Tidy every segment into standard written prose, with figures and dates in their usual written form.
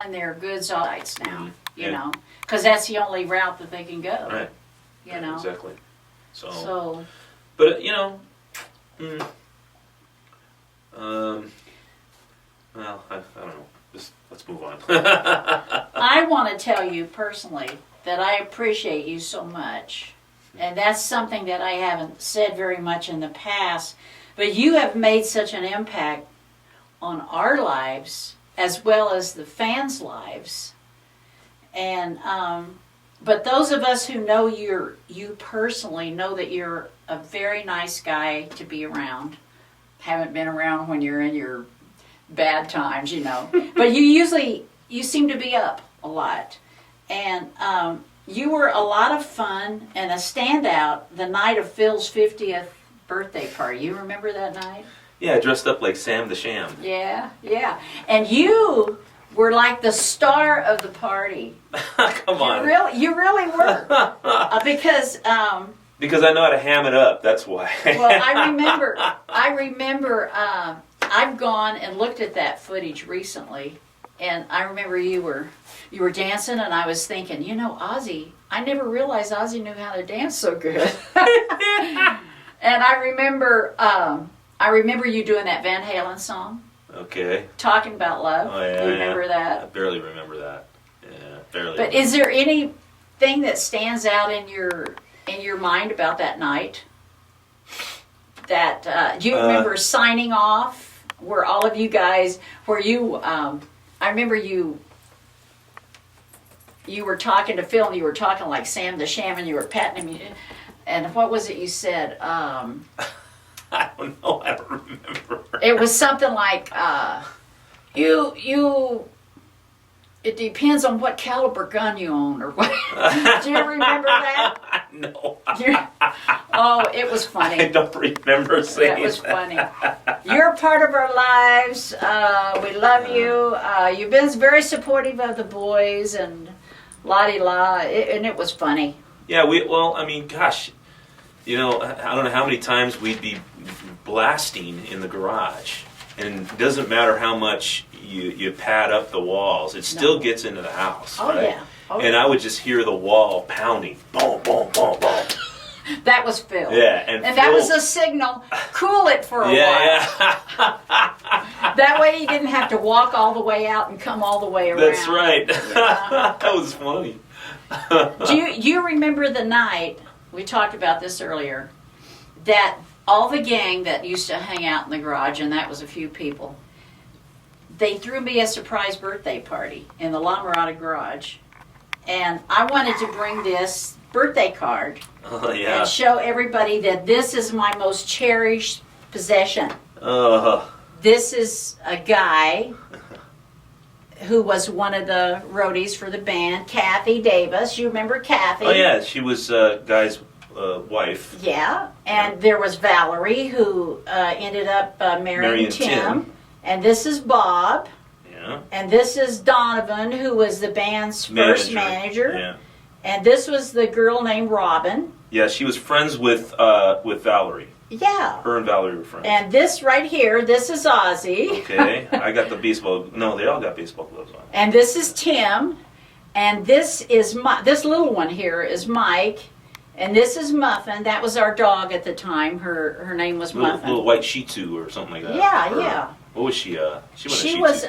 selling their goods on sites now, you Yeah. know, because that's the only route that they can go. Right. You know. Exactly. So. But you know, well, I don't know. Just let's move on. I want to tell you personally that I appreciate you so much. And that's something that I haven't said very much in the past. But you have made such an impact on our lives as well as the fans' lives. And but those of us who know you personally know that you're a very nice guy to be around. Haven't been around when you're in your bad times, you know. But you seem to be up a lot. And you were a lot of fun and a standout the night of Phil's 50th birthday party. You remember that night? Yeah, dressed up like Sam the Sham. Yeah. And you were like the star of the party. Come on. You really were. Because I know how to ham it up, that's why. well, I remember I've gone and looked at that footage recently, and I remember you were dancing, and I was thinking, you know, Ozzy, I never realized Ozzy knew how to dance so good. And I remember you doing that Van Halen song. Okay. Talking about love. Oh, yeah, you remember that? I barely remember that. Yeah, barely. But is there anything that stands out in your mind about that night? That do you remember signing off? Where all of you guys, where you, I remember you were talking to Phil, and you were talking like Sam the Sham, and you were patting him. And what was it you said? I don't know. I don't remember. It was something like, it depends on what caliber gun you own, or what. Do you remember that? No. Oh, it was funny. I don't remember saying that. It was funny. You're a part of our lives. We love you. You've been very supportive of the boys, and la-di-la, and it was funny. Yeah, I mean, gosh, you know, I don't know how many times we'd be blasting in the garage, and it doesn't matter how much you pad up the walls, it still gets into the house, Oh, right? yeah. Oh, and yeah. I would just hear the wall pounding, boom, boom, boom, boom. That was Phil. Yeah, and that Phil- was a signal. Cool it for a while. Yeah. That way you didn't have to walk all the way out and come all the way around. That's right. Yeah. That was funny. Do you remember the night, we talked about this earlier, that all the gang that used to hang out in the garage, and that was a few people, they threw me a surprise birthday party in the La Mirada garage. And I wanted to bring this birthday card Oh, yeah. and show everybody that this is my most cherished possession. This is a guy who was one of the roadies for the band, Kathy Davis. You remember Kathy? Oh, yeah, she was Guy's wife. Yeah, and there was Valerie, who ended up marrying Tim. And this is Bob. Yeah. And this is Donovan, who was the band's first manager. Yeah. And this was the girl named Robin. Yeah, she was friends with Valerie. Yeah. Her and Valerie were friends. And this right here, this is Ozzy. Okay, I got the baseball. No, they all got baseball gloves on. And this is Tim. And this is this little one here is Mike. And this is Muffin. That was our dog at the time. Her name was Muffin. Little white Shih Tzu or something like that. Yeah, Or, yeah. What was she? She She was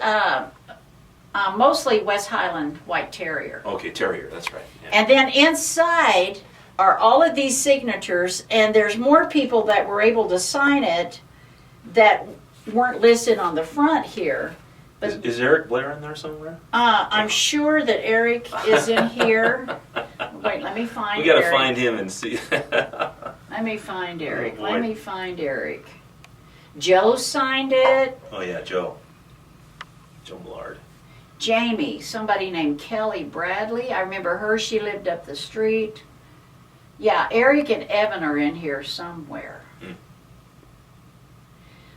mostly West Highland White Terrier. Okay, Terrier. That's right. Yeah. And then inside are all of these signatures, and there's more people that were able to sign it that weren't listed on the front here. But Is Eric Blair in there somewhere? I'm sure that Eric is in here. Wait, let me find We gotta Eric. find him and see. Let me find Eric. Oh, boy. Let me find Eric. Joe signed it. Oh yeah, Joe Millard. Jamie, somebody named Kelly Bradley. I remember her. She lived up the street. Yeah, Eric and Evan are in here somewhere.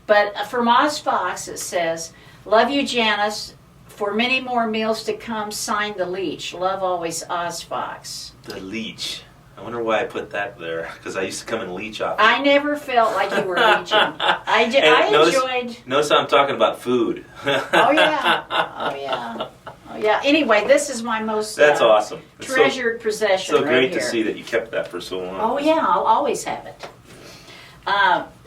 But from Oz Fox it says, "Love you, Janice. For many more meals to come, sign the leech. Love always, Oz Fox." The leech. I wonder why I put that there, because I used to come and leech off. I never felt like you were leeching. I notice, enjoyed. Notice how I'm talking about food. Oh yeah. Oh yeah. Oh, yeah. Anyway, this is my most That's awesome. It's treasured possession so right great here. to see that you kept that for so long. Oh yeah, I'll always have it.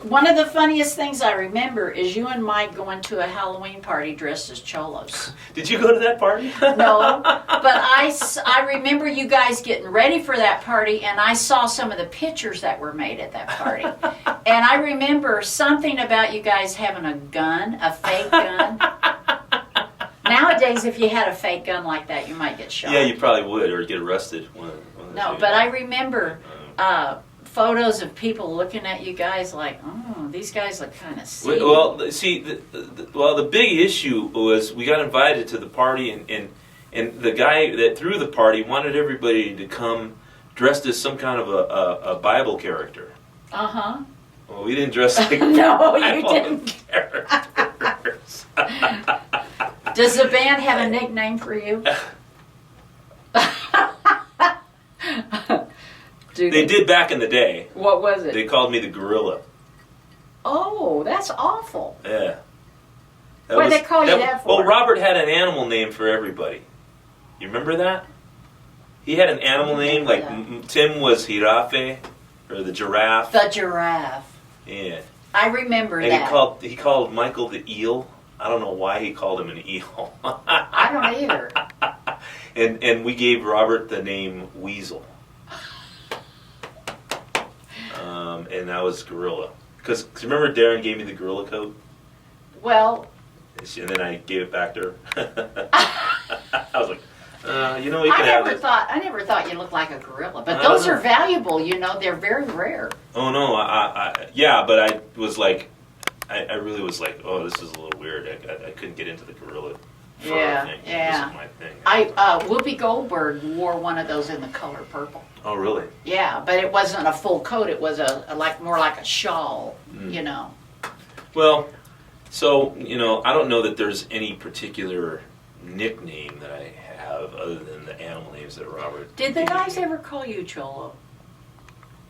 One of the funniest things I remember is you and Mike going to a Halloween party dressed as cholos. Did you go to that party? No, but I remember you guys getting ready for that party, and I saw some of the pictures that were made at that party. And I remember something about you guys having a gun, a fake gun. Nowadays, if you had a fake gun like that, you might get shot. Yeah, you probably would, or get arrested. No, but I remember photos of people looking at you guys like, oh, these guys look kind of sick. Well, see, the big issue was we got invited to the party, and the guy that threw the party wanted everybody to come dressed as some kind of a Bible character. Uh-huh. Well, we didn't dress like No, you Bible didn't. characters. Does the band have a nickname for you? They did back in the day. What was it? They called me the Gorilla. Oh, that's awful. Yeah. What'd they call you that for? Well, Robert had an animal name for everybody. You remember that? He had an animal name, like Tim was Jirafe, or the giraffe. The giraffe. Yeah. I remember and that. he called Michael the eel. I don't know why he called him an eel. I don't either. And we gave Robert the name Weasel. And I was Gorilla. Because remember Darren gave me the gorilla coat? Well. And then I gave it back to her. I was like, you know, you can have this. I never thought you looked like a gorilla. But those are valuable, you know. They're very rare. Oh, no. Yeah, but I was like, I really was like, oh, this is a little weird. I couldn't get into the gorilla fur thing. Yeah. This is my thing. Whoopi Goldberg wore one of those in the color purple. Oh, really? Yeah, but it wasn't a full coat. It was more like a shawl, you know. Well, so, you know, I don't know that there's any particular nickname that I have other than the animal names that Robert Did the guys ever call you Cholo?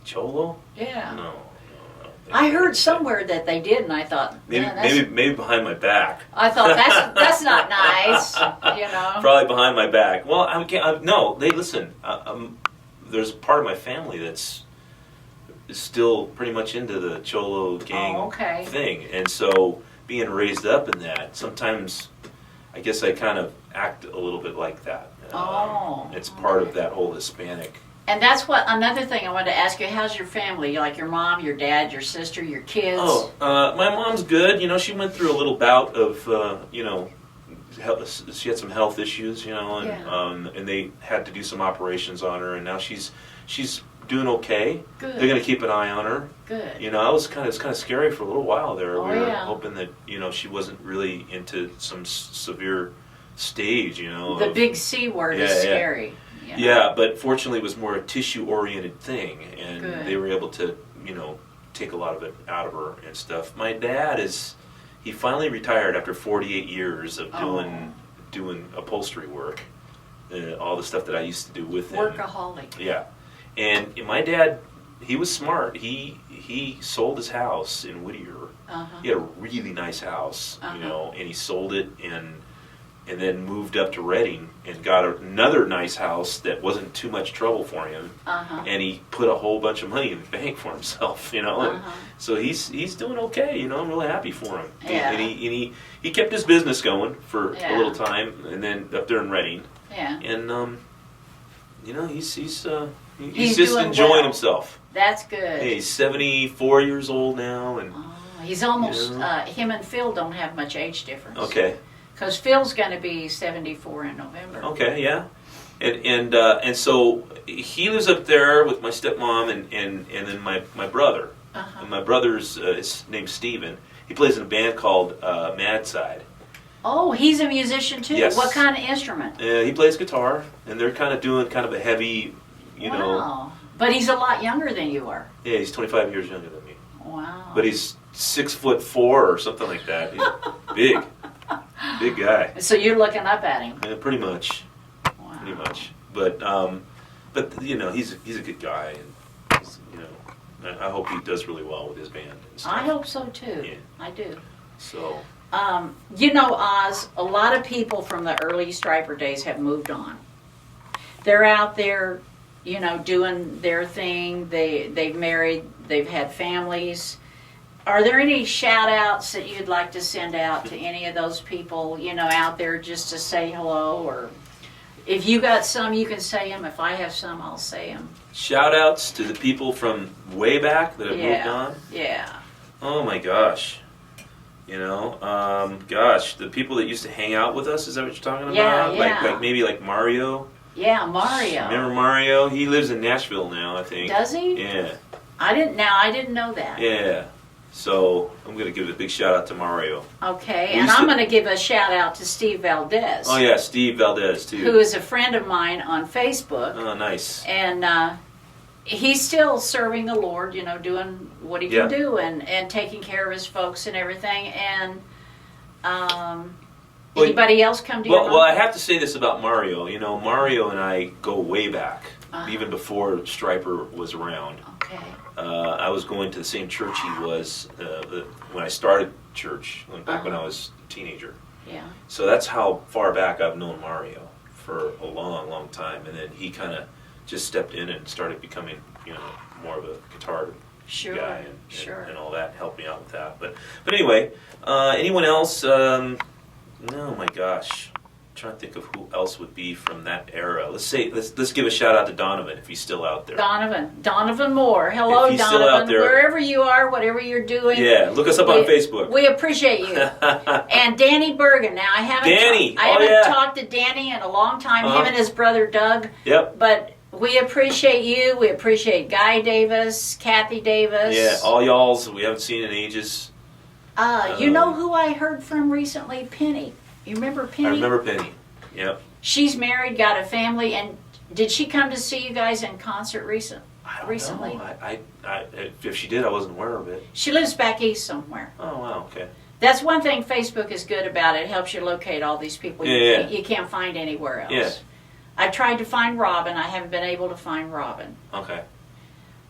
Cholo? Yeah. No. I heard somewhere that they did, and I thought, maybe behind my back. I thought that's not nice, you know. Probably behind my back. Well, no. They listen. There's a part of my family that's still pretty much into the Cholo gang thing, and so being raised up in that, sometimes I guess I kind of act a little bit like that. It's part of that whole Hispanic. And that's another thing I wanted to ask you. How's your family? Like your mom, your dad, your sister, your kids? Oh, my mom's good. You know, she went through a little bout of, you know, she had some health issues, you know, and they had to do some operations on her, and now she's doing okay. Good. They're going to keep an eye on her. Good. You know, it's kind of scary for a little while there. Oh, we were hoping that, you know, she wasn't really into some severe stage, you know. The big C word is scary. You know? Yeah, but fortunately it was more a tissue-oriented thing, and Good. they were able to, you know, take a lot of it out of her and stuff. My dad he finally retired after 48 years of doing upholstery work, all the stuff that I used to do with him. Workaholic. Yeah, and my dad, he was smart. He sold his house in Whittier. He had a really nice house, you know, and he sold it and then moved up to Reading and got another nice house that wasn't too much trouble for him. And he put a whole bunch of money in the bank for himself, you know. And so he's doing okay, you know. I'm really happy for him. Yeah. And he kept his business going for a little time, and then up there in Reading. Yeah. And you know, he's just doing enjoying himself. That's good. Yeah, he's 74 years old now, and he's almost. Him and Phil don't have much age difference. Okay. Because Phil's going to be 74 in November. Okay, yeah, and so he lives up there with my stepmom and then my brother. And my brother's his name's Steven. He plays in a band called Mad Side. Oh, he's a musician too. Yes. What kind of instrument? He plays guitar, and they're kind of doing kind of a heavy, you know. But he's a lot younger than you are. Yeah, he's 25 years younger than me. Wow. But he's 6'4" or something like that. He's big. Big guy. So you're looking up at him. Yeah, pretty much. Wow. Pretty much. But you know, he's a good guy, and you know, I hope he does really well with his band and stuff. I hope so too. Yeah. I do. So. You know, Oz, a lot of people from the early Striper days have moved on. They're out there, you know, doing their thing. They've married, they've had families. Are there any shout outs that you'd like to send out to any of those people, you know, out there just to say hello? Or if you got some, you can say them. If I have some, I'll say them. Shout outs to the people from way back that have moved on. Yeah. Oh my gosh. You know, gosh, the people that used to hang out with us, is that what you're talking about? Yeah, yeah. Like maybe like Mario. Yeah, Mario. Remember Mario? He lives in Nashville now, I think. Does he? Yeah. I didn't know that. Yeah. So I'm going to give a big shout out to Mario. Okay, We and used I'm to- going to give a shout out to Steve Valdez. Oh yeah, Steve Valdez too. Who is a friend of mine on Facebook. Oh, nice. And he's still serving the Lord, you know, doing what he can do and taking care of his folks and everything. And anybody else come to your Well, I have to say this about Mario. You know, Mario and I go way back, even before Stryper was around. Okay. I was going to the same church he was when I started church, back when I was a teenager. Yeah. So that's how far back I've known Mario, for a long, long time. And then he kind of just stepped in and started becoming, you know, more of a guitar guy and all that, helped me out with that. But anyway, anyone else? No, my gosh. I'm trying to think of who else would be from that era. Let's give a shout out to Donovan if he's still out there. Donovan Moore. Hello, If he's still Donovan. out there. Wherever you are, whatever you're doing. Yeah, look us up on Facebook. We appreciate you. And Danny Bergen. Now I haven't talked to Danny in a long time. Him and his brother Doug. Yep. But we appreciate you. We appreciate Guy Davis, Kathy Davis. Yeah, all y'alls we haven't seen in ages. You know who I heard from recently? Penny. You remember Penny? I remember Penny. Yep. She's married, got a family, and did she come to see you guys in concert recently? I if she did, I wasn't aware of it. She lives back east somewhere. Oh wow, okay. That's one thing Facebook is good about. It helps you locate all these people you can't find anywhere else. Yeah. I've tried to find Robin. I haven't been able to find Robin. Okay.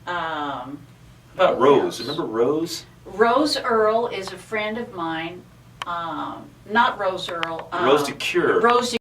What about Rose? else? Remember Rose? Rose Earl is a friend of mine. Not Rose Earl. Rose DeCure. Rose